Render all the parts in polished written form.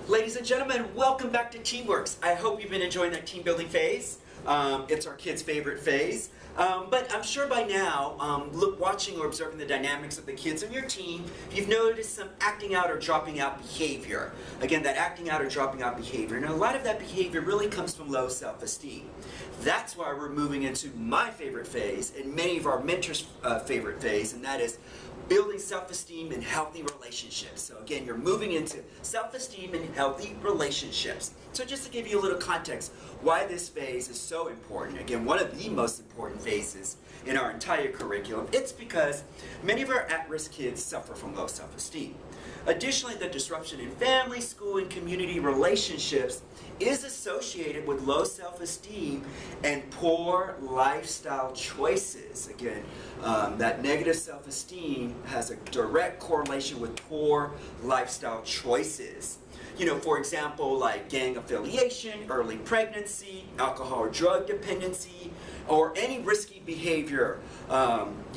Ladies and gentlemen, welcome back to TeamWorks. I hope you've been enjoying that team building phase. It's our kids' favorite phase. But I'm sure by now, watching or observing the dynamics of the kids on your team, you've noticed some acting out or dropping out behavior. Again, that acting out or dropping out behavior. And a lot of that behavior really comes from low self-esteem. That's why we're moving into my favorite phase and many of our mentors' favorite phase, and that is building self-esteem and healthy relationships. So again, you're moving into self-esteem and healthy relationships. So just to give you a little context, why this phase is so important, again, one of the most important phases in our entire curriculum, it's because many of our at-risk kids suffer from low self-esteem. Additionally, the disruption in family, school, and community relationships is associated with low self-esteem and poor lifestyle choices. Again, that negative self-esteem has a direct correlation with poor lifestyle choices. You know, for example, like gang affiliation, early pregnancy, alcohol or drug dependency, or any risky behavior,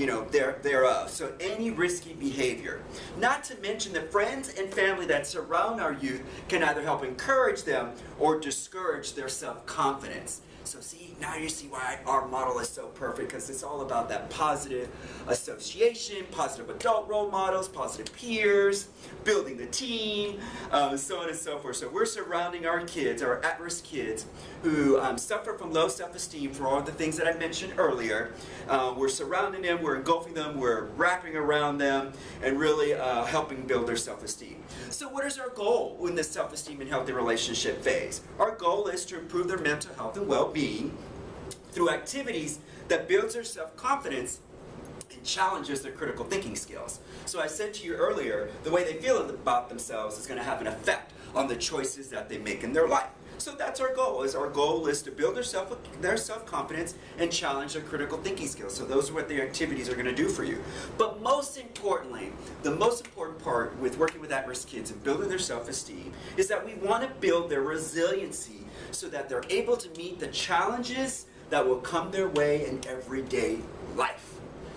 thereof. So any risky behavior. Not to mention the friends and family that surround our youth can either help encourage them or discourage their self-confidence. So see, now you see why our model is so perfect, because it's all about that positive association, positive adult role models, positive peers, building the team, so on and so forth. So we're surrounding our kids, our at-risk kids, who suffer from low self-esteem for all the things that I mentioned earlier. We're surrounding them, we're engulfing them, we're wrapping around them, and really helping build their self-esteem. So what is our goal in this self-esteem and healthy relationship phase? Our goal is to improve their mental health and well-being through activities that builds their self-confidence and challenges their critical thinking skills. So I said to you earlier, the way they feel about themselves is going to have an effect on the choices that they make in their life. So that's our goal. Our goal is to build their self-confidence and challenge their critical thinking skills. So those are what the activities are going to do for you. But most importantly, the most important part with working with at-risk kids and building their self-esteem is that we want to build their resiliency so that they're able to meet the challenges that will come their way in everyday life.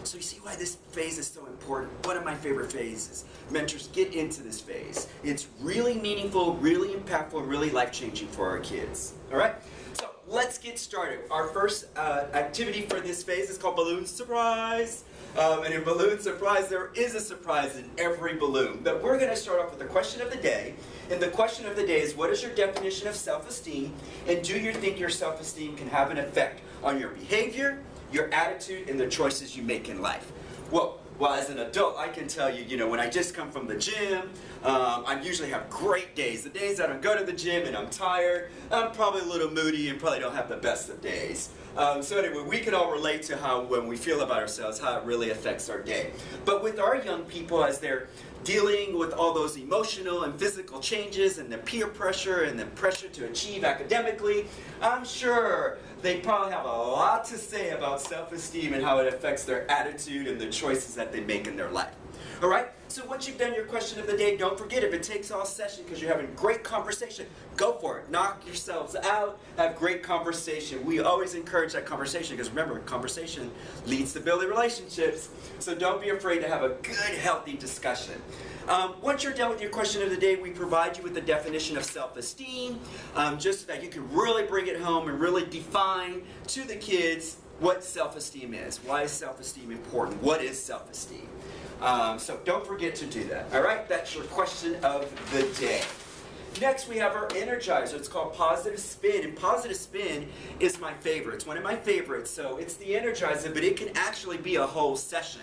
So you see why this phase is so important. One of my favorite phases. Mentors, get into this phase. It's really meaningful, really impactful, and really life-changing for our kids. All right? So let's get started. Our first activity for this phase is called Balloon Surprise. And in Balloon Surprise, there is a surprise in every balloon. But we're going to start off with the question of the day. And the question of the day is, what is your definition of self-esteem? And do you think your self-esteem can have an effect on your behavior, your attitude, and the choices you make in life? Well, as an adult, I can tell you, when I just come from the gym, I usually have great days. The days that I go to the gym and I'm tired, I'm probably a little moody and probably don't have the best of days. So anyway, we can all relate to how, when we feel about ourselves, how it really affects our day. But with our young people, as they're dealing with all those emotional and physical changes and the peer pressure and the pressure to achieve academically, I'm sure they probably have a lot to say about self-esteem and how it affects their attitude and the choices that they make in their life. All right? So once you've done your question of the day, don't forget, if it takes all session because you're having great conversation, go for it. Knock yourselves out. Have great conversation. We always encourage that conversation because remember, conversation leads to building relationships. So don't be afraid to have a good, healthy discussion. Once you're done with your question of the day, we provide you with the definition of self-esteem, just so that you can really bring it home and really define to the kids what self-esteem is. Why is self-esteem important? What is self-esteem? So don't forget to do that. All right, that's your question of the day. Next, we have our energizer. It's called Positive Spin, and Positive Spin is my favorite. It's one of my favorites. So it's the energizer, but it can actually be a whole session.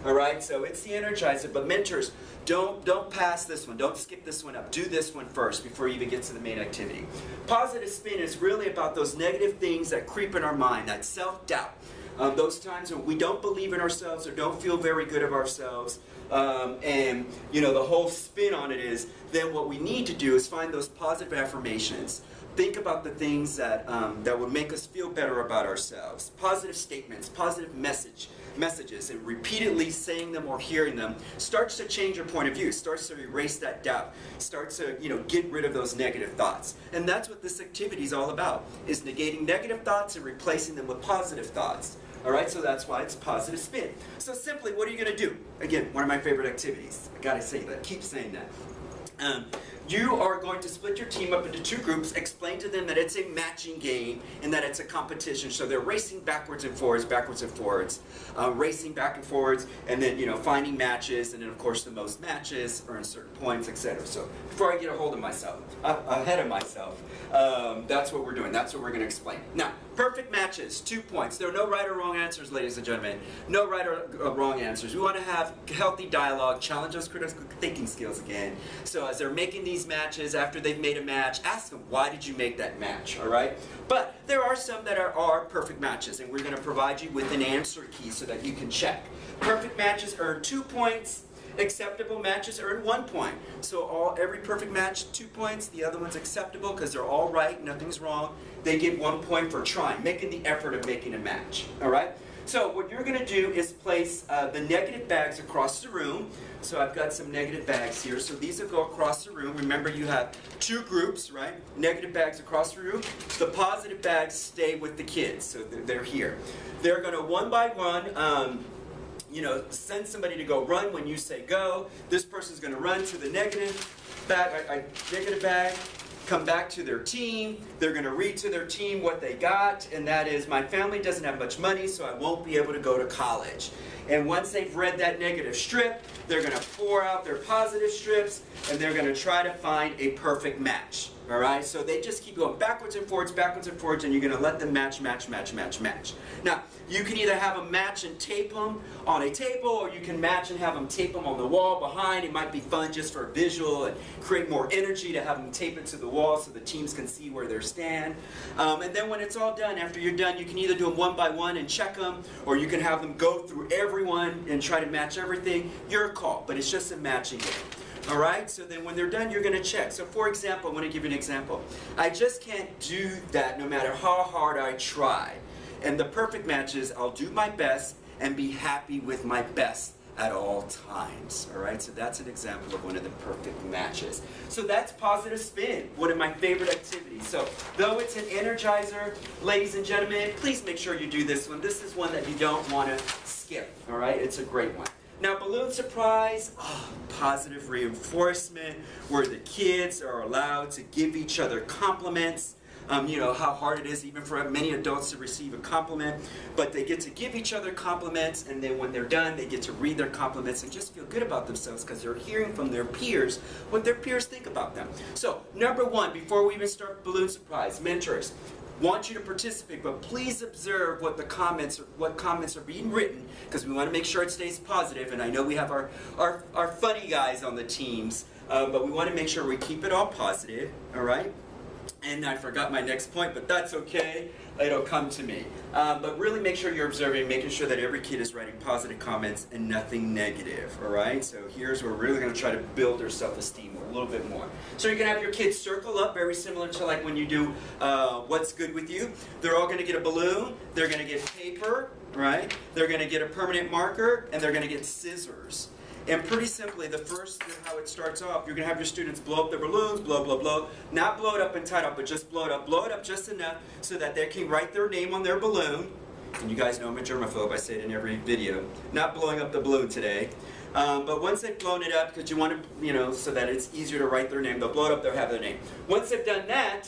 All right, so it's the energizer, but mentors, don't pass this one. Don't skip this one up. Do this one first before you even get to the main activity. Positive Spin is really about those negative things that creep in our mind, that self-doubt. Those times when we don't believe in ourselves or don't feel very good of ourselves, and the whole spin on it is, then what we need to do is find those positive affirmations. Think about the things that would make us feel better about ourselves. Positive statements, positive messages, and repeatedly saying them or hearing them starts to change your point of view, starts to erase that doubt, starts to get rid of those negative thoughts. And that's what this activity is all about, is negating negative thoughts and replacing them with positive thoughts. All right, so that's why it's Positive Spin. So simply, what are you going to do? Again, one of my favorite activities. I got to say that. Keep saying that. you are going to split your team up into 2 groups, explain to them that it's a matching game and that it's a competition. So they're racing backwards and forwards, racing back and forwards, and then, you know, finding matches, and then of course the most matches earn certain points, etc. So before I get ahead of myself, that's what we're doing. That's what we're going to explain. Now, perfect matches, 2 points. There are no right or wrong answers, ladies and gentlemen. No right or wrong answers. We want to have healthy dialogue, challenge those critical thinking skills again. So as they're making these matches, after they've made a match, ask them, why did you make that match, all right? But there are some that are perfect matches, and we're going to provide you with an answer key so that you can check. Perfect matches earn 2 points. Acceptable matches earn 1 point. So every perfect match, 2 points. The other one's acceptable because they're all right, nothing's wrong. They get 1 point for trying, making the effort of making a match, all right? So what you're going to do is place the negative bags across the room. So I've got some negative bags here. So these will go across the room. Remember, you have 2 groups, right? Negative bags across the room. The positive bags stay with the kids. So they're here. They're going to one by one, you know, send somebody to go run when you say go. This person's going to run to the negative bag, come back to their team. They're going to read to their team what they got, and that is, my family doesn't have much money, so I won't be able to go to college. And once they've read that negative strip, they're going to pour out their positive strips, and they're going to try to find a perfect match. All right? So they just keep going backwards and forwards, and you're going to let them match. Now, you can either have them match and tape them on a table, or you can match and have them tape them on the wall behind. It might be fun just for a visual and create more energy to have them tape it to the wall so the teams can see where they stand. And then when it's all done, after you're done, you can either do them one by one and check them, or you can have them go through everyone and try to match everything. Your call, but it's just a matching game. All right, so then when they're done, you're going to check. So for example, I want to give you an example. I just can't do that no matter how hard I try. And the perfect match is, I'll do my best and be happy with my best at all times. All right, so that's an example of one of the perfect matches. So that's positive spin, one of my favorite activities. So though it's an energizer, ladies and gentlemen, please make sure you do this one. This is one that you don't want to skip. All right, it's a great one. Now, balloon surprise, positive reinforcement, where the kids are allowed to give each other compliments. You know, how hard it is even for many adults to receive a compliment, but they get to give each other compliments, and then when they're done, they get to read their compliments and just feel good about themselves because they're hearing from their peers what their peers think about them. So, number 1, before we even start balloon surprise, mentors, want you to participate, but please observe what comments are being written, because we want to make sure it stays positive. And I know we have our funny guys on the teams, but we want to make sure we keep it all positive, all right? And I forgot my next point, but that's okay. It'll come to me. But really make sure you're observing, making sure that every kid is writing positive comments and nothing negative, all right? So here's where we're really going to try to build their self-esteem a little bit more. So you're going to have your kids circle up, very similar to like when you do What's Good With You. They're all going to get a balloon. They're going to get paper, right? They're going to get a permanent marker, and they're going to get scissors. And pretty simply, the first, how it starts off, you're going to have your students blow up their balloons, blow. Not blow it up and tie it up, but just blow it up just enough so that they can write their name on their balloon. And you guys know I'm a germaphobe, I say it in every video. Not blowing up the balloon today. But once they've blown it up, because you want to, you know, so that it's easier to write their name, they'll blow it up, they'll have their name. Once they've done that,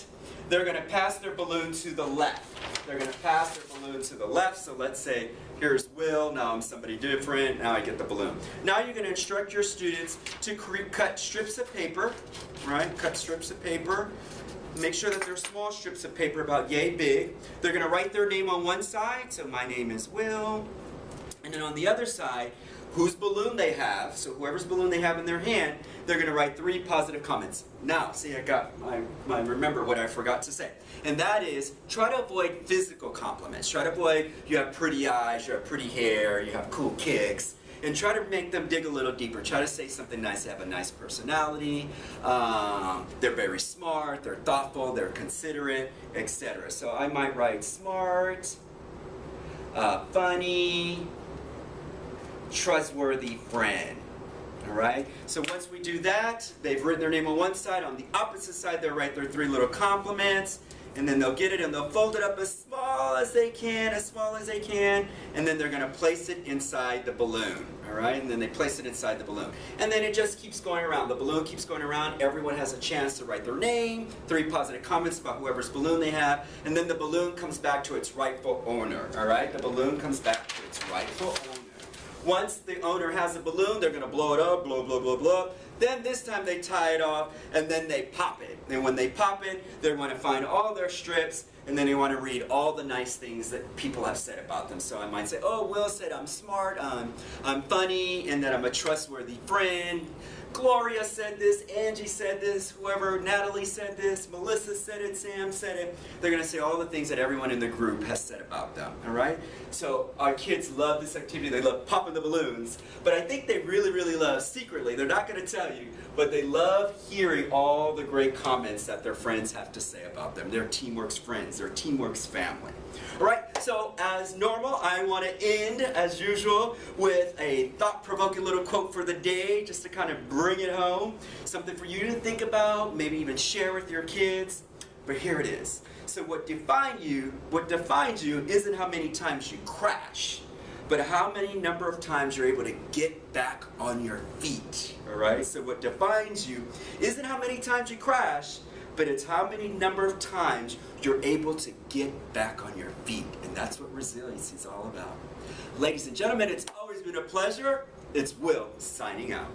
they're going to pass their balloon to the left. They're going to pass their balloon to the left, so let's say, here's Will, now I'm somebody different, now I get the balloon. Now you're going to instruct your students to cut strips of paper, right? Cut strips of paper. Make sure that they're small strips of paper, about yay big. They're going to write their name on one side, so my name is Will. And then on the other side, whose balloon they have, so whoever's balloon they have in their hand, they're going to write 3 positive comments. Now, see, remember what I forgot to say. And that is, try to avoid physical compliments. Try to avoid, you have pretty eyes, you have pretty hair, you have cool kicks. And try to make them dig a little deeper. Try to say something nice, have a nice personality. They're very smart, they're thoughtful, they're considerate, etc. So I might write smart, funny, trustworthy friend. All right? So once we do that, they've written their name on one side. On the opposite side, they'll write their 3 little compliments. and then they'll get it and they'll fold it up as small as they can, and then they're going to place it inside the balloon, all right? And then they place it inside the balloon. And then it just keeps going around. The balloon keeps going around. Everyone has a chance to write their name, 3 positive comments about whoever's balloon they have, and then the balloon comes back to its rightful owner, all right? The balloon comes back to its rightful owner. Once the owner has a balloon, they're going to blow it up, blow, blow, blow, blow. Then this time they tie it off, and then they pop it. And when they pop it, they want to find all their strips, and then they want to read all the nice things that people have said about them. So I might say, oh, Will said I'm smart, I'm funny, and that I'm a trustworthy friend. Gloria said this, Angie said this, whoever, Natalie said this, Melissa said it, Sam said it. They're going to say all the things that everyone in the group has said about them, all right? So our kids love this activity. They love popping the balloons. But I think they really, really love, secretly, they're not going to tell you, but they love hearing all the great comments that their friends have to say about them. Their TeamWorks friends, their TeamWorks family. All right, so as normal, I want to end, as usual, with a thought-provoking little quote for the day, just to kind of bring it home. Something for you to think about, maybe even share with your kids. But here it is. So what defines you isn't how many times you crash, but how many number of times you're able to get back on your feet. All right? So what defines you isn't how many times you crash, but it's how many number of times you're able to get back on your feet. And that's what resilience is all about. Ladies and gentlemen, it's always been a pleasure. It's Will signing out.